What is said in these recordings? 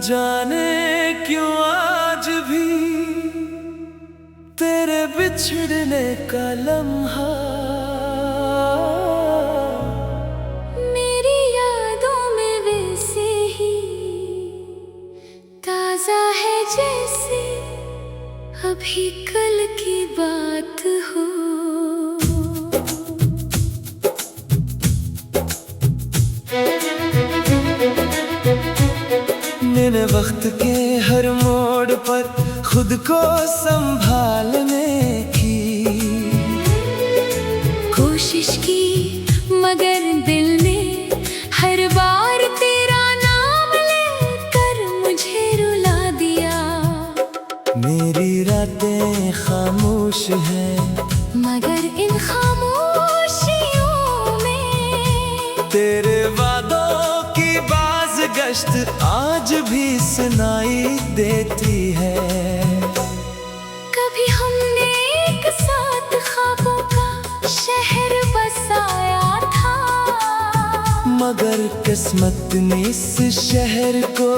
जाने क्यों आज भी तेरे बिछड़ने का लम्हा मेरी यादों में वैसे ही ताजा है जैसे अभी कल की बात हो। मैंने वक्त के हर मोड़ पर खुद को संभालने की कोशिश की, मगर दिल ने हर बार तेरा नाम लेकर मुझे रुला दिया। मेरी रातें खामोश हैं, मगर इन खामोशियों में तेरे वादों की बाज़गश्त आज भी सुनाई देती है। कभी हमने एक साथ ख्वाबों का शहर बसाया था, मगर किस्मत ने इस शहर को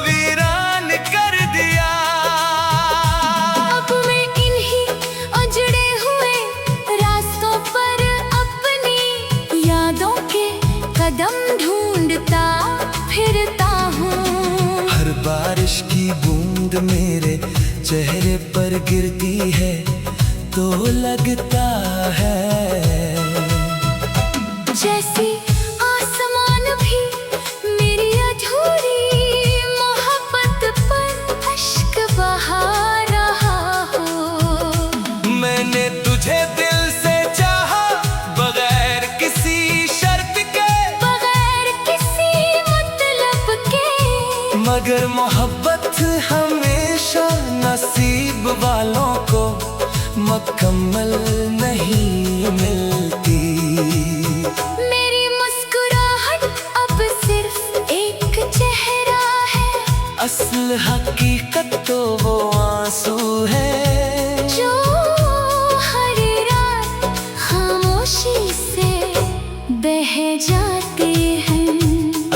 वीरान कर दिया। अब मैं इन्हीं उजड़े हुए रास्तों पर अपनी यादों के कदम ढूंढता फिरता हूँ। हर बारिश की बूंद मेरे चेहरे पर गिरती है तो लगता है जैसे आसमान भी मेरी अधूरी मोहब्बत पर अश्क बहा रहा हो। मैंने तुझे दिल से चाहा बगैर किसी शर्त के, बगैर किसी मतलब के, मगर मोहब्बत हमेशा नसीब वालों को मुकम्मल नहीं मिलती। मेरी मुस्कुराहट अब सिर्फ एक चेहरा है, असल हकीकत तो वो आंसू है जो हर रात खामोशी से बह जाते हैं।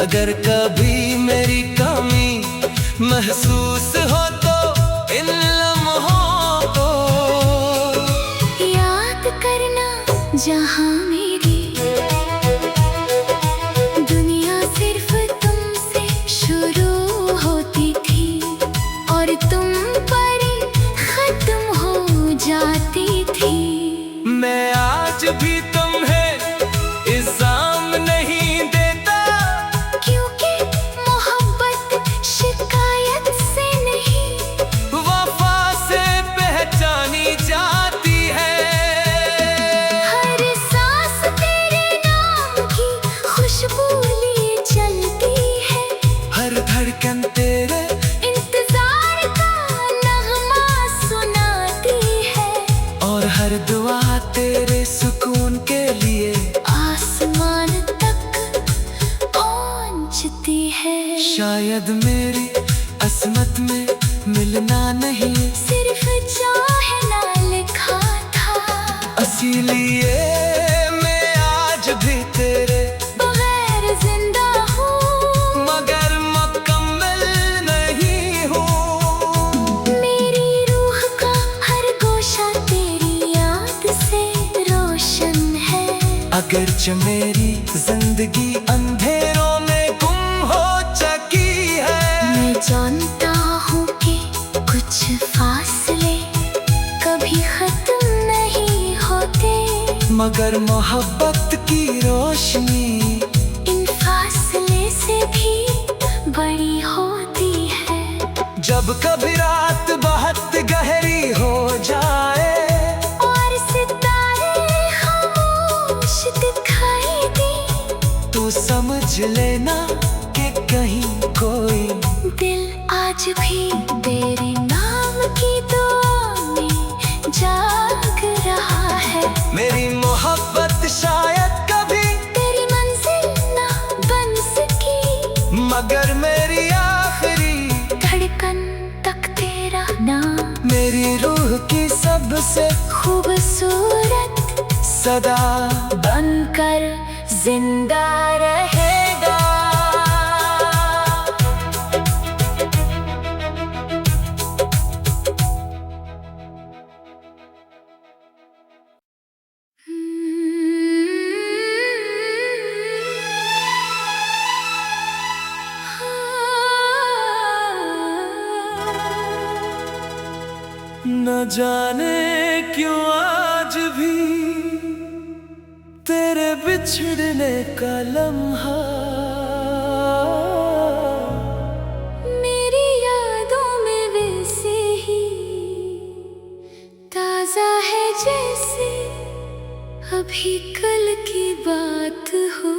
अगर कभी मेरी कमी महसूस हो तो इन लम्हों को याद करना, जहाँ मेरी दुनिया सिर्फ तुमसे शुरू होती थी और तुम पर खत्म हो जाती थी। मैं आज भी तुम्हें इल्जाम नहीं देता, क्योंकि मोहब्बत शिकायत से नहीं, वफा से पहचानी जाती है। हर सांस तेरे नाम की खुशबू लिए चलती है, हर धड़कन तेरे इंतजार का नगमा सुनाती है, और हर दुआ तेरे सुकून के लिए आसमान तक पहुंचती है। शायद मेरी असमत में मिलना नहीं, सिर्फ चाहना लिखा था, इसीलिए मैं आज भी तेरे बगैर जिंदा हूँ, मगर मुकम्मल नहीं हूँ। मेरी रूह का हर गोशा तेरी याद से रोशन है। अगरचे मेरी जिंदगी अंधेरों में गुम हो चुकी है, मैं जानता हूँ कि कुछ फासले कभी खत्म नहीं होते, मगर मोहब्बत की रोशनी इन फासले से भी बड़ी होती है। जब कभी रात बहुत गहरी हो जाए और सितारे खामोश दिखाई दे, तो समझ लेना कि कहीं कोई दिल आज भी तेरे नाम की दुआ में जाग रहा है। मेरी मोहब्बत शायद कभी तेरी मंजिल ना बन सकी, मगर मेरी आखिरी धड़कन तक तेरा नाम मेरी रूह की सबसे खूबसूरत सदा बनकर जिंदा रहेगा। न जाने क्यों आज भी तेरे बिछड़ने का लम्हा मेरी यादों में वैसे ही ताजा है जैसे अभी कल की बात हो।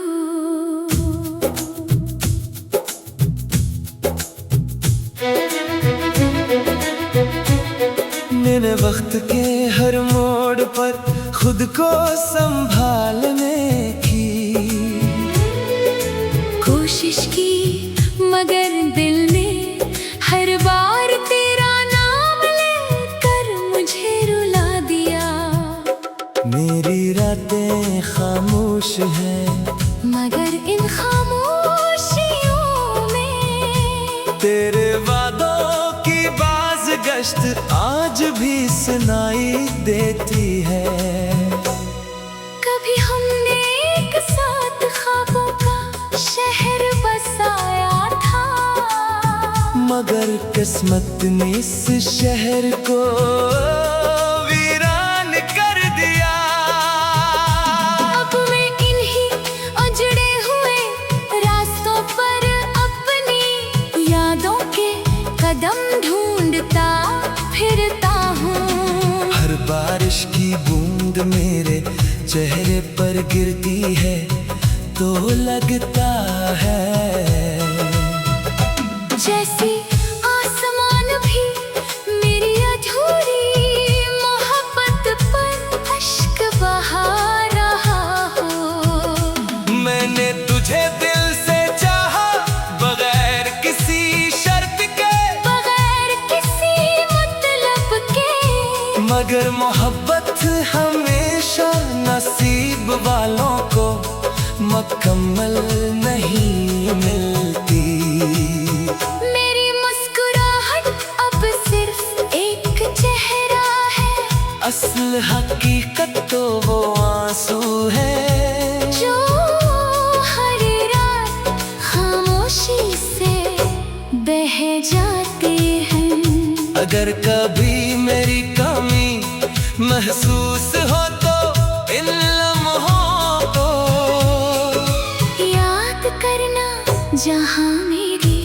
मैंने वक्त के हर मोड़ पर खुद को संभालने की कोशिश की मगर दिल ने हर बार तेरा नाम लेकर मुझे रुला दिया। मेरी रातें खामोश हैं मगर इन खामोशियों में तेरे वादों की बाज़गश्त आज भी सुनाई देती है। कभी हमने एक साथ ख्वाबों का शहर बसाया था मगर किस्मत ने इस शहर को वीरान कर दिया। अब मैं इन्हीं उजड़े हुए रास्तों पर अपनी यादों के कदम ढूंढता फिरता हूँ। हर बारिश की बूंद मेरे चेहरे पर गिरती है तो लगता है जैसे आसमान भी मेरी अधूरी मोहब्बत पर अश्क बहा रहा हो। मैंने तुझे दिल से चाहा बगैर किसी शर्त के बगैर किसी मतलब के मगर मोहब्बत हमेशा नसीब वालों को मुकम्मल नहीं मिलती। मेरी मुस्कुराहट अब सिर्फ एक चेहरा है असल हकीकत तो वो आंसू है जो हर रात खामोशी से बह जाते हैं। अगर कभी मेरी कमी महसूस हो तो इन लम्हों को याद करना जहाँ मेरी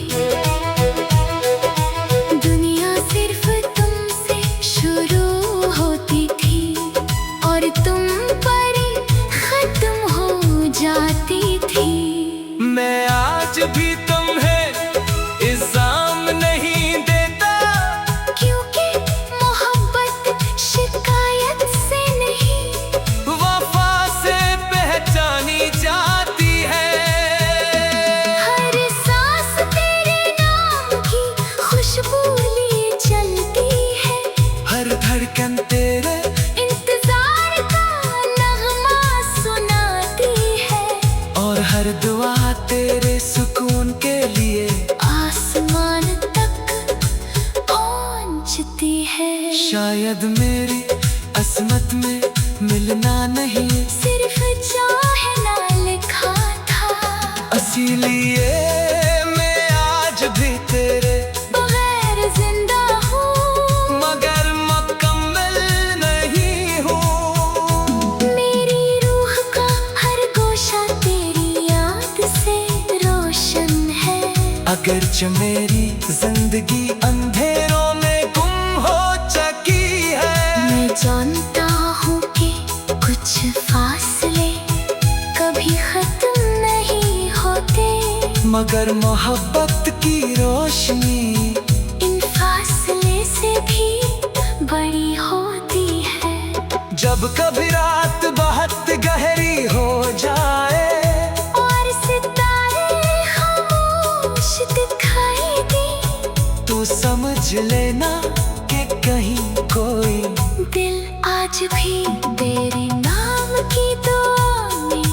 दुनिया सिर्फ तुमसे शुरू होती थी और तुम पर ही खत्म हो जाती थी। मैं आज भी तुम्हें इल्जाम नहीं देता क्योंकि मोहब्बत शिकायत से नहीं वफा से पहचानी जाती है। हर सांस तेरे नाम की खुशबू लिए चलती है। हर धड़कन तेरे इंतजार का नगमा सुनाती है और हर दुआ तेरे सुकून के लिए आसमान तक पहुंचती है। शायद मेरी असमत में मिलना नहीं सिर्फ चाहना लिखा था इसीलिए मैं आज भी तेरे बगैर जिंदा हूँ मगर मुकम्मल नहीं हूँ। मेरी रूह का हर गोशा तेरी याद से रोशन है। अगरचे मेरी जिंदगी अंधेरों में गुम हो चुकी है मैं जानता हूँ कि कुछ फासले कभी खत्म नहीं होते मगर मोहब्बत की रोशनी इन फासले से भी बड़ी होती है। जब कभी रात बहुत गहरी हो जाए और सितारे खामोश दिखाई दे तो समझ लेना कि कहीं कोई दिल आज भी तेरे नाम की दुआ में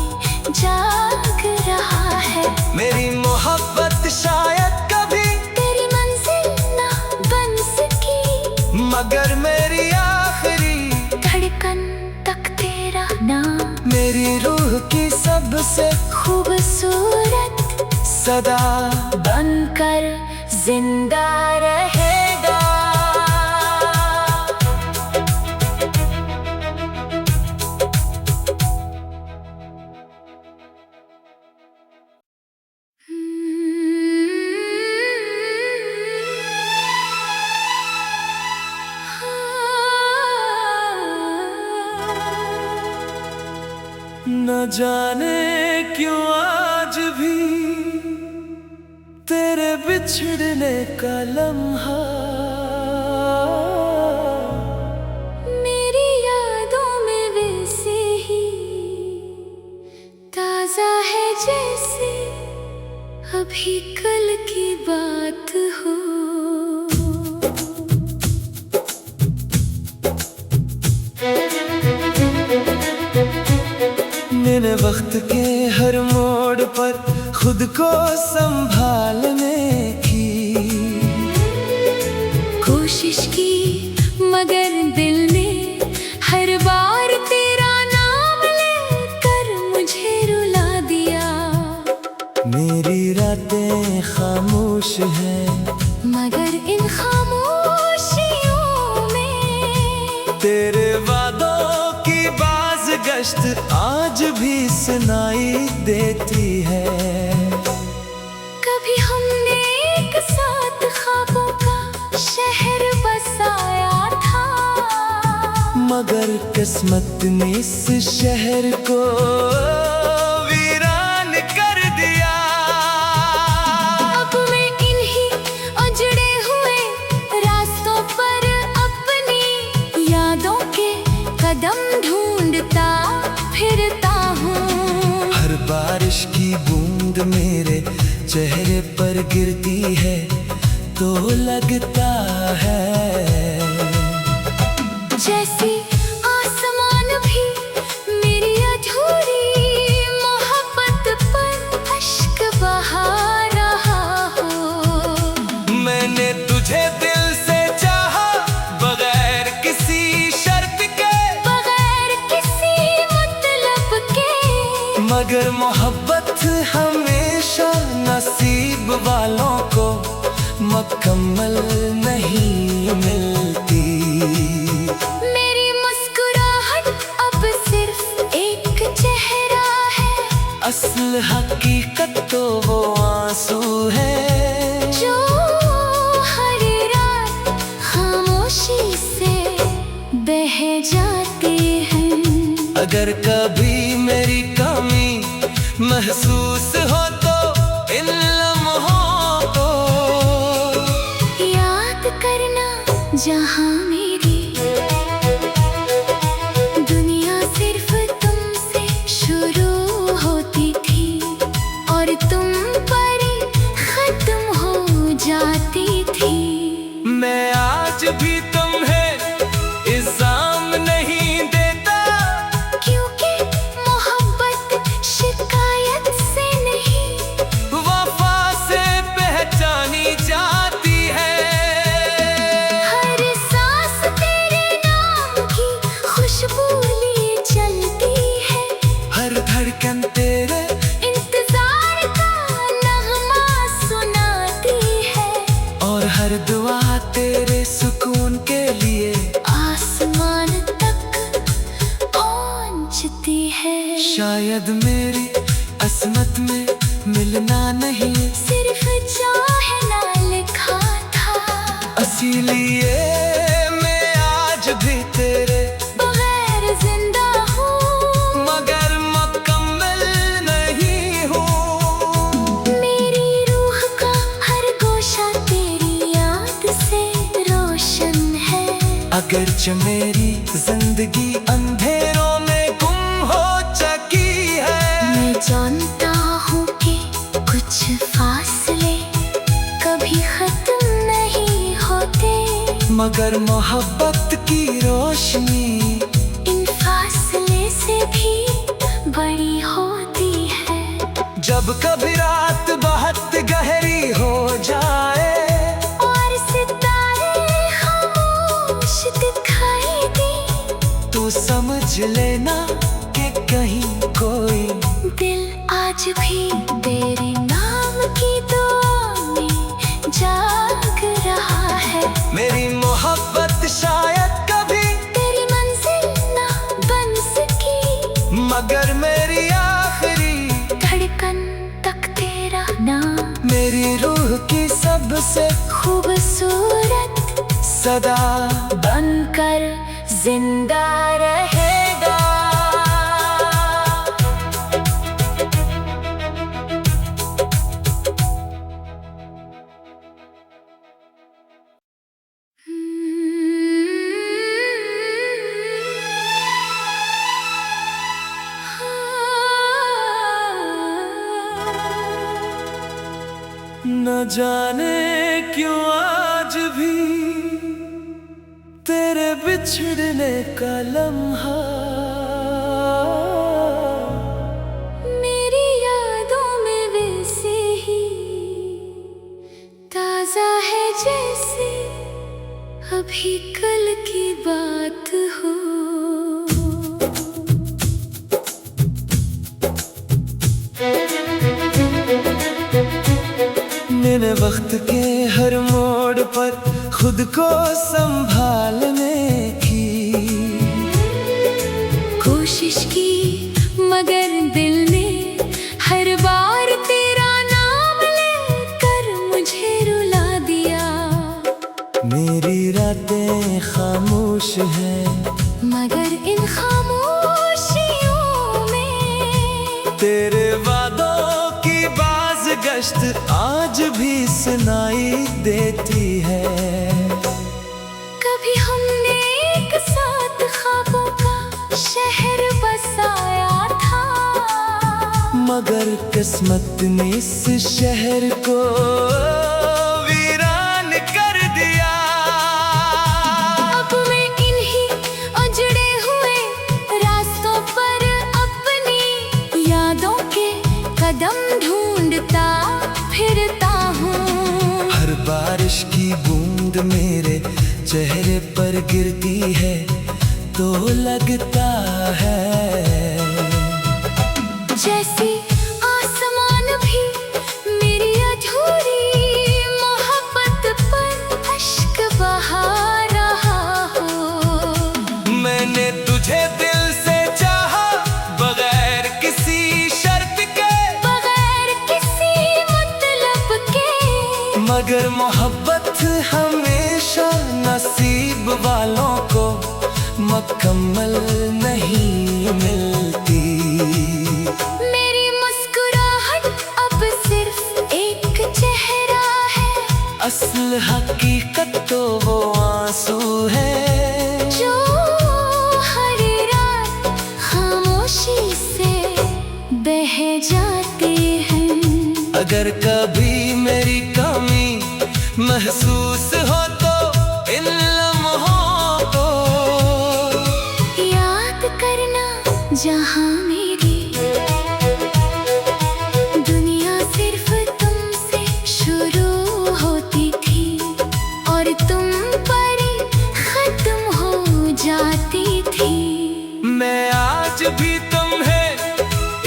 जाग रहा है। मेरी मोहब्बत शायद कभी तेरी मंजिल ना बन सकी मगर मेरी आखिरी धड़कन तक तेरा नाम मेरी रूह की सबसे खूबसूरत सदा बनकर जिंदा रहेगा। जाने क्यों आज भी तेरे बिछड़ने का लम्हा मेरी यादों में वैसे ही ताजा है जैसे अभी कल की बात हो। मैंने वक्त के हर मोड़ पर खुद को संभालने की कोशिश की मगर दिल ने हर बार तेरा नाम लेकर मुझे रुला दिया। मेरी रातें खामोश हैं मगर इन खामोशियों में तेरे वादों की बाज़गश्त आज भी सुनाई देती है। कभी हमने एक साथ ख्वाबों का शहर बसाया था मगर किस्मत ने इस शहर को वीरान कर दिया। अब मैं इन्हीं उजड़े हुए रास्तों पर अपनी यादों के कदम ढूंढता फिरता हूँ। हर बारिश की बूंद मेरे चेहरे पर गिरती है तो लगता है जैसे आसमान भी मेरी अधूरी मोहब्बत पर अश्क बहा रहा हो। मैंने तुझे दिल से चाहा बगैर किसी शर्त के बगैर किसी मतलब के मगर मोहब्बत हमेशा नसीब वालों को मुकम्मल नहीं मिलती। मेरी मुस्कुराहट अब सिर्फ एक चेहरा है असल हकीकत तो वो आंसू है जो हर रात खामोशी से बह जाते हैं। अगर कभी मेरी कमी महसूस हो तो इन लम्हों को याद करना जहाँ मेरी दुनिया सिर्फ तुमसे शुरू होती थी और तुम पर खत्म हो जाती थी। मैं आज भी तुम्हें इल्जाम नहीं देता क्योंकि मोहब्बत शिकायत से नहीं वफा से पहचानी जाती है। हर सांस तेरे नाम की खुशबू लिए चलती है। हर धड़कन तेरे इंतजार का नगमा सुनाती है और हर दुआ तेरे सुकून के लिए आसमान तक पहुंचती है। शायद मेरी असमत में मिलना नहीं सिर्फ चाहना लिखा था इसीलिए मैं आज भी तेरे बगैर जिंदा हूँ मगर मुकम्मल नहीं हूँ। मेरी रूह का हर गोशा तेरी याद से रोशन है। अगरचे मेरी जिंदगी अंधेरों में गुम हो चुकी है मैं जानता हूँ कि कुछ फासले कभी खत्म नहीं होते मगर मोहब्बत की रोशनी इन फासले से भी बड़ी होती है। जब कभी रात बहुत गहरी हो जाए और सितारे खामोश दिखाई दे तू समझ लेना कि कहीं कोई दिल आज भी तेरे नाम की दुआ में जाग रहा है। मेरी मोहब्बत शायद कभी तेरी मंजिल ना बन सकी मगर मेरी आखिरी धड़कन तक तेरा नाम मेरी रूह की सबसे खूबसूरत सदा बनकर जिंदा रहेगा। जाने क्यों आज भी तेरे बिछड़ने का लम्हा मेरी यादों में वैसे ही ताजा है जैसे अभी कल की बात हो। मैंने वक्त के हर मोड़ पर खुद को संभालने की कोशिश की मगर दिल ने हर बार तेरा नाम लेकर मुझे रुला दिया। मेरी रातें खामोश हैं मगर इन खामोशियों में तेरे वादों की बाज़गश्त आज भी सुनाई देती है। कभी हमने एक साथ ख्वाबों का शहर बसाया था मगर किस्मत ने इस शहर को वीरान कर दिया। अब मैं इन्हीं उजड़े हुए रास्तों पर अपनी यादों के कदम ढूंढता फिरता हूँ। हर बारिश की बूंद मेरे चेहरे पर गिरती है तो लगता है जैसी आसमान भी मेरी अधूरी मोहब्बत पर अश्क बहा रहा हो। मैंने तुझे दिल से चाहा बगैर किसी शर्त के बगैर किसी मतलब के मगर मोहब्बत हमेशा नसीब वालों को मुकम्मल नहीं मिलती। मेरी मुस्कुराहट अब सिर्फ एक चेहरा है असल हकीकत तो वो आंसू है जो हर रात खामोशी से बह जाते हैं। अगर कभी मेरी कमी महसूस हो तो इन लम्हों को याद करना जहाँ मेरी दुनिया सिर्फ तुमसे शुरू होती थी और तुम पर ही खत्म हो जाती थी। मैं आज भी तुम्हें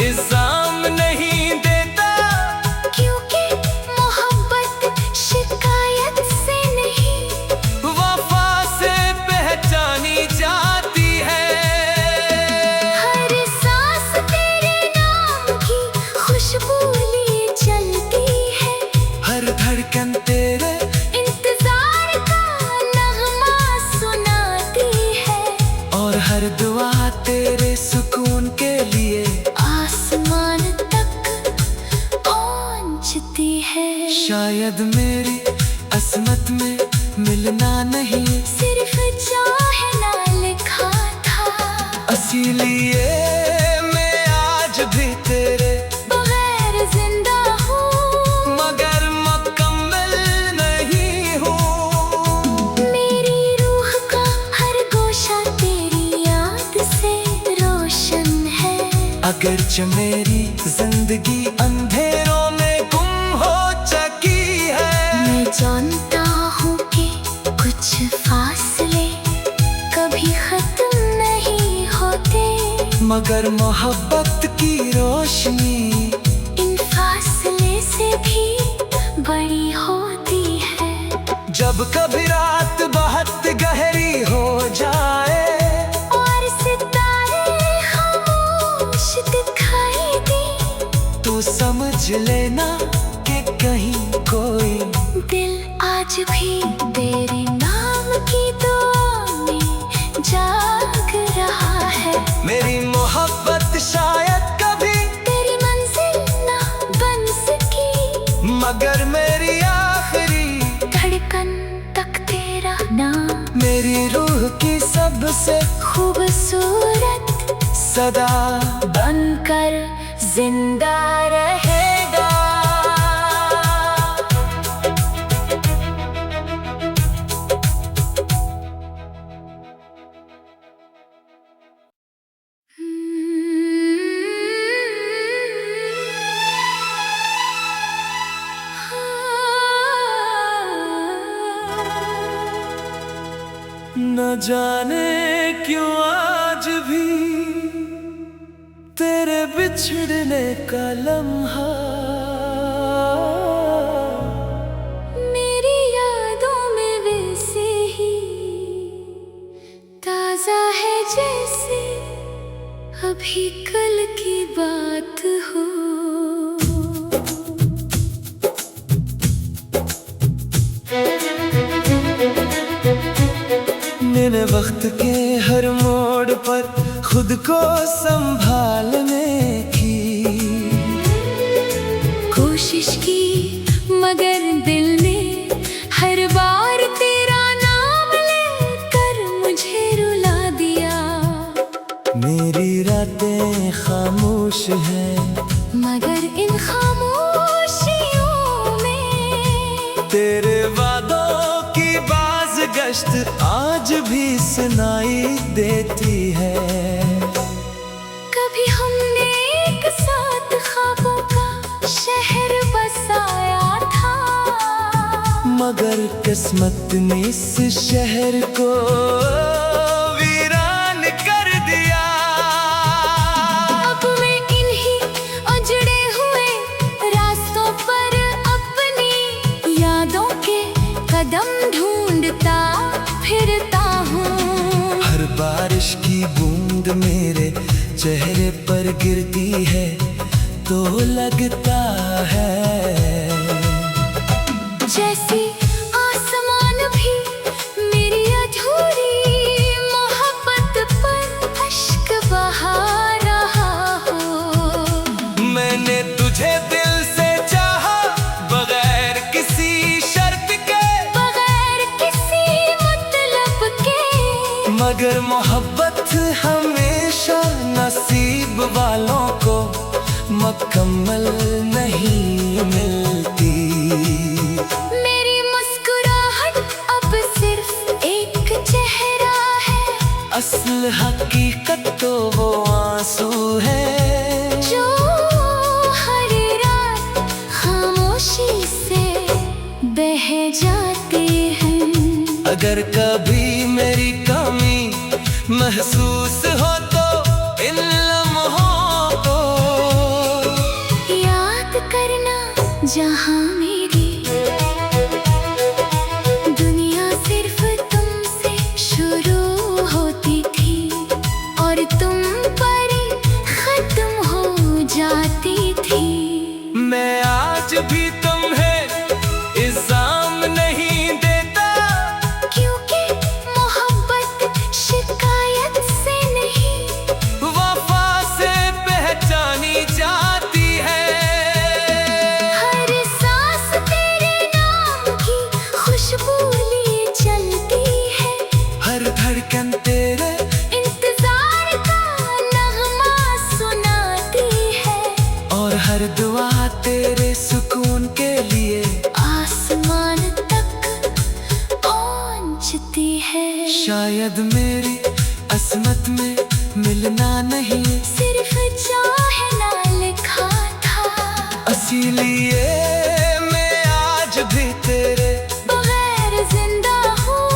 इल्जाम नहीं देता क्योंकि मोहब्बत शिकायत से नहीं वफा से पहचानी जाती है। हर सांस तेरे नाम की खुशबू लिए चलती है। हर धड़कन तेरे इंतजार का नगमा सुनाती है और हर दुआ तेरे सुकून के लिए आसमान तक पहुंचती है। शायद मेरी अस्मत में मिलना नहीं सिर्फ चाहना लिखा था इसीलिए मैं आज भी तेरे बगैर जिंदा हूँ मगर मुकम्मल नहीं हूँ। मेरी रूह का हर गोशा तेरी याद से रोशन है। अगरचे मेरी जिंदगी अंधेरों में गुम हो चुकी है मैं जानता हूँ कि कुछ फासले कभी खत्म नहीं होते मगर मोहब्बत की रोशनी इन फासले से भी बड़ी होती है। जब कभी रात बहुत गहरी हो जाए और सितारे खामोश दिखाई दे तू समझ लेना कि कहीं कोई दिल आज भी तेरे नाम की दुआ में जाग रहा है। मेरी मोहब्बत शायद कभी तेरी मंजिल ना बन सकी मगर मेरी आखिरी धड़कन तक तेरा नाम मेरी रूह की सबसे खूबसूरत सदा बनकर जिंदा रहेगा। न जाने क्यों आज भी तेरे बिछड़ने का लम्हा मेरी यादों में वैसे ही ताजा है जैसे अभी कल की बात हो। मैंने वक्त के हर मोड़ पर खुद को संभालने की कोशिश की मगर दिल ने हर बार तेरा नाम लेकर मुझे रुला दिया। मेरी रातें खामोश हैं मगर इन खामोशियों में तेरे वादों की बाज़गश्त आज भी सुनाई देती है। कभी हमने एक साथ ख्वाबों का शहर बसाया था, मगर किस्मत ने इस शहर को वीरान कर दिया। अब मैं इन्हीं उजड़े हुए रास्तों पर अपनी यादों के कदम ढूंढता फिरता हूँ। हर बारिश की बूंद मेरे चेहरे पर गिरती है तो लगता है जैसी आसमान भी मेरी अधूरी मोहब्बत पर अश्क बहा रहा हो। मैंने तुझे दिल से चाहा बगैर किसी शर्त के, बगैर किसी मतलब के, मगर मोहब्बत हमेशा नसीब वालों को मुकम्मल नहीं मिलती। मेरी मुस्कुराहट अब सिर्फ एक चेहरा है, असल हकीकत तो वो आंसू है जो हर रात खामोशी से बह जाते हैं। अगर कभी मेरी कमी महसूस हो तो इन लम्हों को याद करना जहाँ मेरी दुनिया सिर्फ तुमसे शुरू होती थी और तुम पर खत्म हो जाती थी। मैं आज भी तुम्हें इल्जाम नहीं देता, क्योंकि मोहब्बत शिकायत से नहीं वफा से पहचानी जाती है। हर सांस तेरे नाम की खुशबू लिए चलती है, हर धड़कन तेरे इंतजार का नगमा सुनाती है और हर दुआ तेरे सुकून के लिए आसमान तक पहुंचती है। शायद मेरी अस्मत में मिलना नहीं सिर्फ चाहना लिखा था, इसीलिए मैं आज भी तेरे बगैर जिंदा हूँ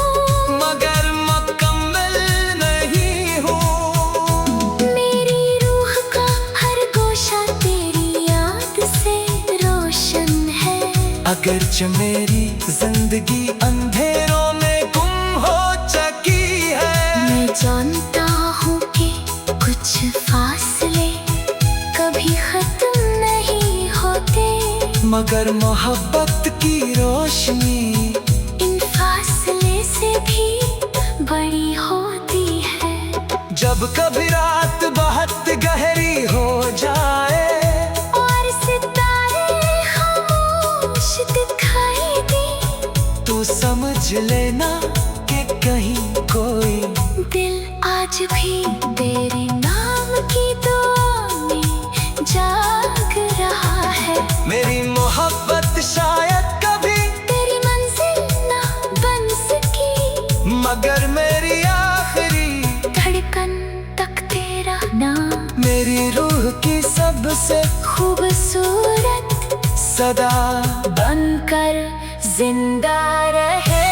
मगर मुकम्मल नहीं हूँ। मेरी रूह का हर गोशा तेरी याद से रोशन है। अगरचे मेरी जिंदगी अंधेरों में गुम हो चुकी है, मैं जानता हूँ कि कुछ फासले कभी खत्म नहीं होते, मगर मोहब्बत की रोशनी इन फासले से भी बड़ी होती है। जब कभी रात बहुत गहरी हो जाए और सितारे खामोश दिखाई दे, तो समझ लेना कि कहीं कोई दिल आज भी तेरे नाम की दुआ में जाग रहा है। मेरी मोहब्बत शायद कभी तेरी मंजिल ना बन सकी, मगर मेरी आखिरी धड़कन तक तेरा नाम मेरी रूह की सबसे खूबसूरत सदा बनकर जिंदा रहे।